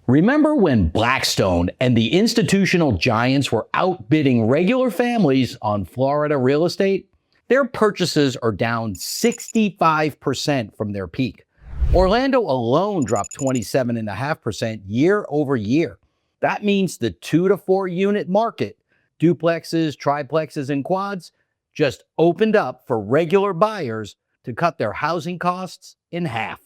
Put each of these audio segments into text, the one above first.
Remember when Blackstone and the institutional giants were outbidding regular families on Florida real estate? Their purchases are down 65% from their peak. Orlando alone dropped 27.5% year over year. That means the 2 to 4 unit market, duplexes, triplexes, and quads, just opened up for regular buyers to cut their housing costs in half.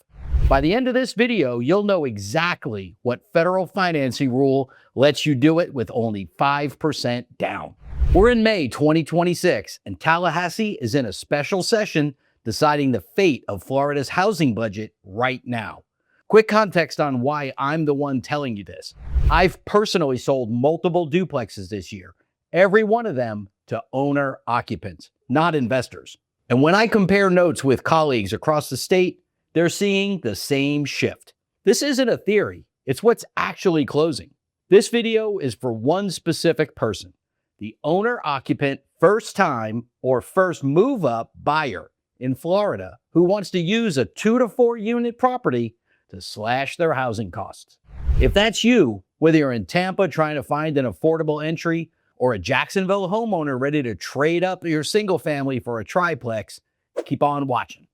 By the end of this video, you'll know exactly what federal financing rule lets you do it with only 5% down. We're in May 2026, and Tallahassee is in a special session deciding the fate of Florida's housing budget right now. Quick context on why I'm the one telling you this. I've personally sold multiple duplexes this year, every one of them to owner occupants, not investors. And when I compare notes with colleagues across the state, they're seeing the same shift. This isn't a theory, it's what's actually closing. This video is for one specific person, the owner-occupant first-time or first move-up buyer in Florida who wants to use a 2 to 4 unit property to slash their housing costs. If that's you, whether you're in Tampa trying to find an affordable entry or a Jacksonville homeowner ready to trade up your single family for a triplex, keep on watching.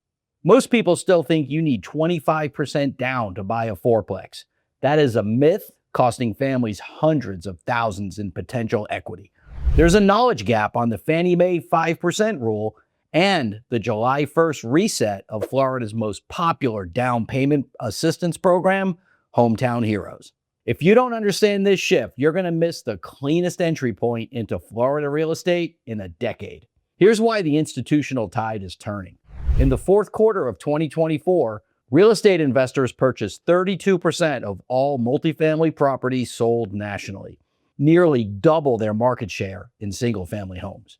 Most people still think you need 25% down to buy a fourplex. That is a myth, costing families hundreds of thousands in potential equity. There's a knowledge gap on the Fannie Mae 5% rule and the July 1st reset of Florida's most popular down payment assistance program, Hometown Heroes. If you don't understand this shift, you're going to miss the cleanest entry point into Florida real estate in a decade. Here's why the institutional tide is turning. In the fourth quarter of 2024, real estate investors purchased 32% of all multifamily properties sold nationally, nearly double their market share in single-family homes.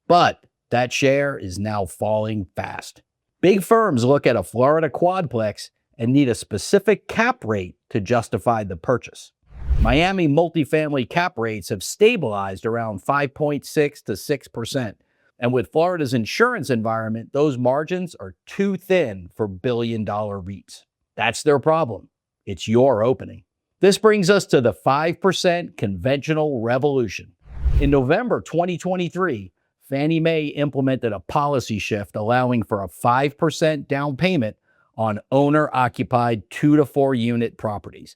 But that share is now falling fast. Big firms look at a Florida quadplex and need a specific cap rate to justify the purchase. Miami multifamily cap rates have stabilized around 5.6 to 6%. And with Florida's insurance environment, those margins are too thin for billion-dollar REITs. That's their problem. It's your opening. This brings us to the 5% conventional revolution. In November 2023, Fannie Mae implemented a policy shift allowing for a 5% down payment on owner-occupied 2 to 4 unit properties.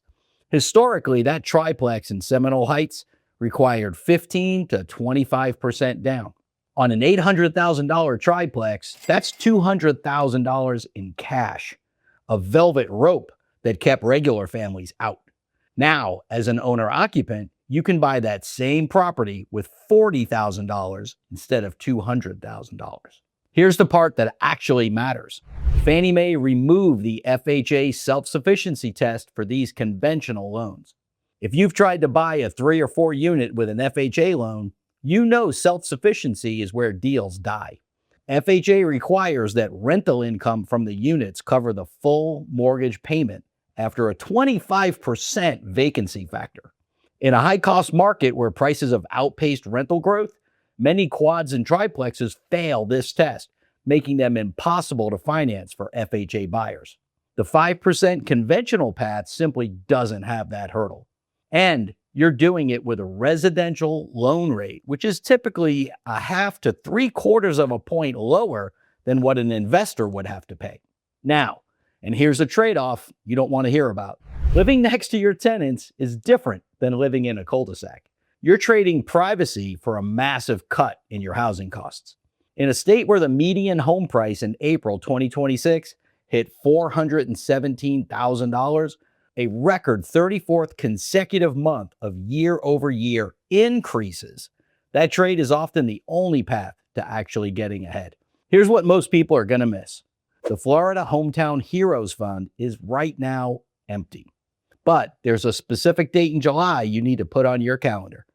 Historically, that triplex in Seminole Heights required 15 to 25% down. On an $800,000 triplex, that's $200,000 in cash, a velvet rope that kept regular families out. Now, as an owner-occupant, you can buy that same property with $40,000 instead of $200,000. Here's the part that actually matters. Fannie Mae removed the FHA self-sufficiency test for these conventional loans. If you've tried to buy a 3 or 4 unit with an FHA loan, you know self-sufficiency is where deals die. FHA requires that rental income from the units cover the full mortgage payment after a 25% vacancy factor. In a high-cost market where prices have outpaced rental growth, many quads and triplexes fail this test, making them impossible to finance for FHA buyers. The 5% conventional path simply doesn't have that hurdle. And you're doing it with a residential loan rate, which is typically 0.5 to 3/4 of a point lower than what an investor would have to pay. Now, and here's a trade-off you don't want to hear about. Living next to your tenants is different than living in a cul-de-sac. You're trading privacy for a massive cut in your housing costs. In a state where the median home price in April 2026 hit $417,000, a record 34th consecutive month of year-over-year increases, that trade is often the only path to actually getting ahead. Here's what most people are going to miss. The Florida Hometown Heroes Fund is right now empty. But there's a specific date in July you need to put on your calendar.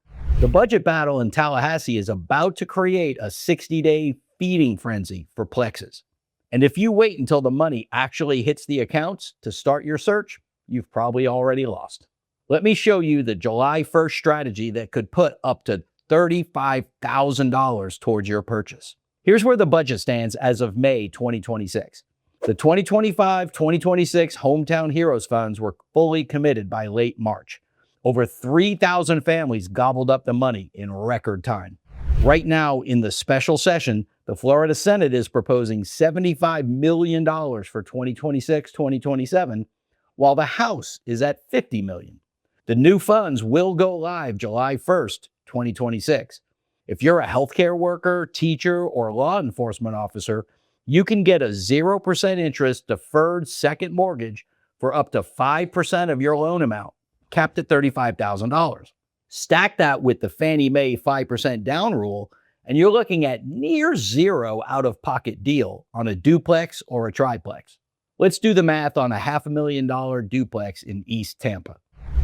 The budget battle in Tallahassee is about to create a 60-day feeding frenzy for Plexes. And if you wait until the money actually hits the accounts to start your search, you've probably already lost. Let me show you the July 1st strategy that could put up to $35,000 towards your purchase. Here's where the budget stands as of May 2026. The 2025-2026 Hometown Heroes funds were fully committed by late March. Over 3,000 families gobbled up the money in record time. Right now, in the special session, the Florida Senate is proposing $75 million for 2026-2027, while the House is at $50 million. The new funds will go live July 1st, 2026. If you're a healthcare worker, teacher, or law enforcement officer, you can get a 0% interest deferred second mortgage for up to 5% of your loan amount, capped at $35,000. Stack that with the Fannie Mae 5% down rule, and you're looking at near zero out-of-pocket deal on a duplex or a triplex. Let's do the math on a $500,000 duplex in East Tampa.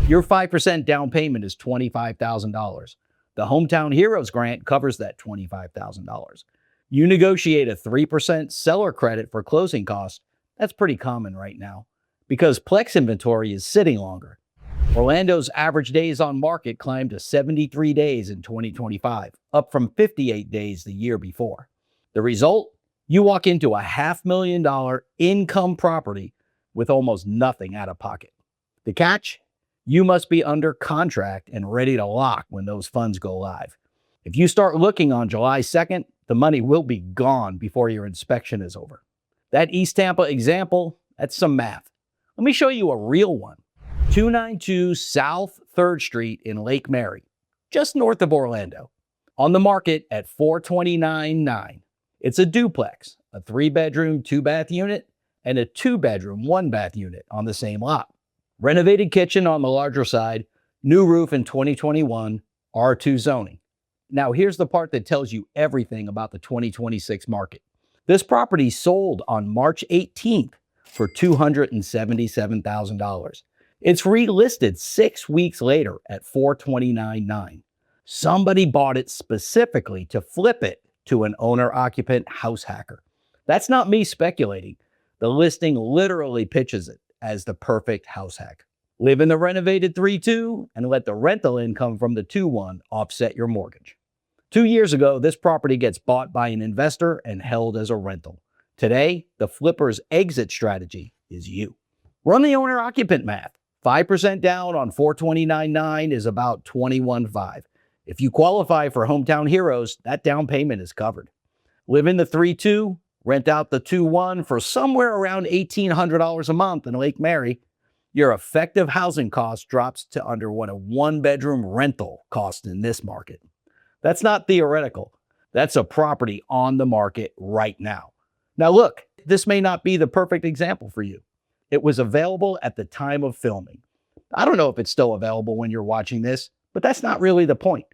Your 5% down payment is $25,000. The Hometown Heroes grant covers that $25,000. You negotiate a 3% seller credit for closing costs. That's pretty common right now because Plex inventory is sitting longer. Orlando's average days on market climbed to 73 days in 2025, up from 58 days the year before. The result? You walk into a $500,000 income property with almost nothing out of pocket. The catch? You must be under contract and ready to lock when those funds go live. If you start looking on July 2nd, the money will be gone before your inspection is over. That East Tampa example, that's some math. Let me show you a real one. 292 South 3rd Street in Lake Mary, just north of Orlando. On the market at $429,900. It's a duplex, a 3-bedroom, 2-bath unit, and a 2-bedroom, 1-bath unit on the same lot. Renovated kitchen on the larger side, new roof in 2021, R2 zoning. Now here's the part that tells you everything about the 2026 market. This property sold on March 18th for $277,000. It's relisted 6 weeks later at $429,900. Somebody bought it specifically to flip it to an owner-occupant house hacker. That's not me speculating. The listing literally pitches it as the perfect house hack. Live in the renovated 3-2 and let the rental income from the 2-1 offset your mortgage. 2 years ago, this property gets bought by an investor and held as a rental. Today, the flipper's exit strategy is you. Run the owner-occupant math. 5% down on $429,900 is about $21,500. If you qualify for Hometown Heroes, that down payment is covered. Live in the 3-2, rent out the 2-1 for somewhere around $1,800 a month in Lake Mary. Your effective housing cost drops to under what a 1-bedroom rental costs in this market. That's not theoretical. That's a property on the market right now. Now look, this may not be the perfect example for you. It was available at the time of filming. I don't know if it's still available when you're watching this, but that's not really the point.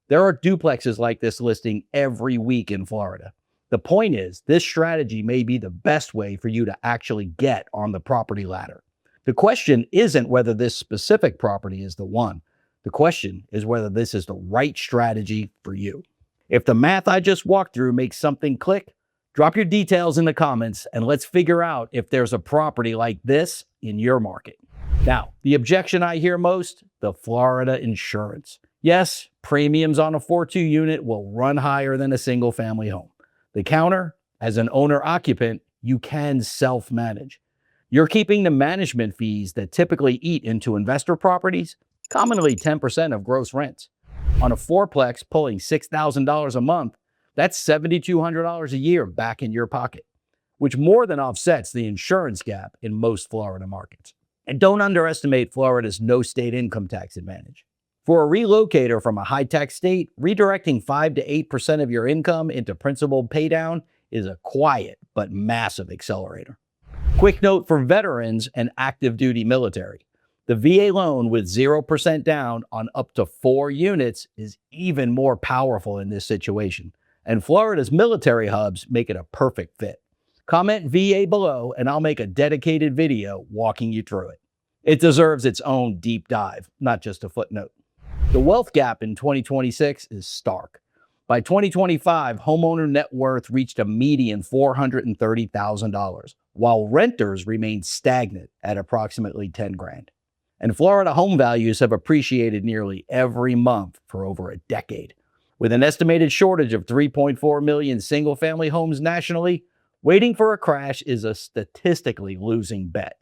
There are duplexes like this listing every week in Florida. The point is, this strategy may be the best way for you to actually get on the property ladder. The question isn't whether this specific property is the one. The question is whether this is the right strategy for you. If the math I just walked through makes something click, drop your details in the comments and let's figure out if there's a property like this in your market. Now, the objection I hear most, the Florida insurance. Yes, premiums on a 4-2 unit will run higher than a single family home. The counter, as an owner-occupant, you can self-manage. You're keeping the management fees that typically eat into investor properties, commonly 10% of gross rents. On a 4-plex pulling $6,000 a month, that's $7,200 a year back in your pocket, which more than offsets the insurance gap in most Florida markets. And don't underestimate Florida's no state income tax advantage. For a relocator from a high-tax state, redirecting 5 to 8% of your income into principal paydown is a quiet but massive accelerator. Quick note for veterans and active duty military. The VA loan with 0% down on up to 4 units is even more powerful in this situation, and Florida's military hubs make it a perfect fit. Comment VA below and I'll make a dedicated video walking you through it. It deserves its own deep dive, not just a footnote. The wealth gap in 2026 is stark. By 2025, homeowner net worth reached a median $430,000, while renters remained stagnant at approximately $10,000. And Florida home values have appreciated nearly every month for over a decade. With an estimated shortage of 3.4 million single-family homes nationally, Waiting for a crash is a statistically losing bet.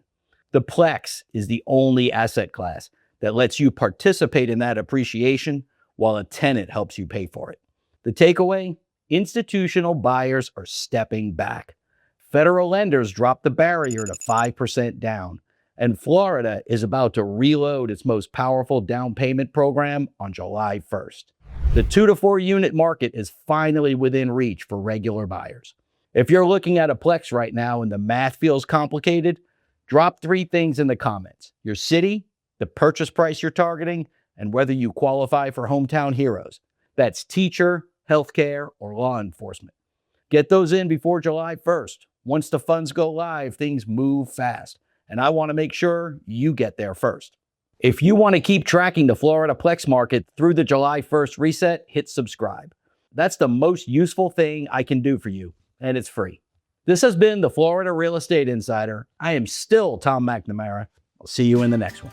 The Plex is the only asset class that lets you participate in that appreciation while a tenant helps you pay for it. The takeaway? Institutional buyers are stepping back. Federal lenders dropped the barrier to 5% down, and Florida is about to reload its most powerful down payment program on July 1st. The 2 to 4 unit market is finally within reach for regular buyers. If you're looking at a Plex right now and the math feels complicated, drop 3 things in the comments: your city, the purchase price you're targeting, and whether you qualify for hometown heroes. That's teacher, healthcare, or law enforcement. Get those in before July 1st. Once the funds go live, things move fast, and I want to make sure you get there first. If you want to keep tracking the Florida Plex market through the July 1st reset, hit subscribe. That's the most useful thing I can do for you, and it's free. This has been the Florida Real Estate Insider. I am still Tom McNamara. I'll see you in the next one.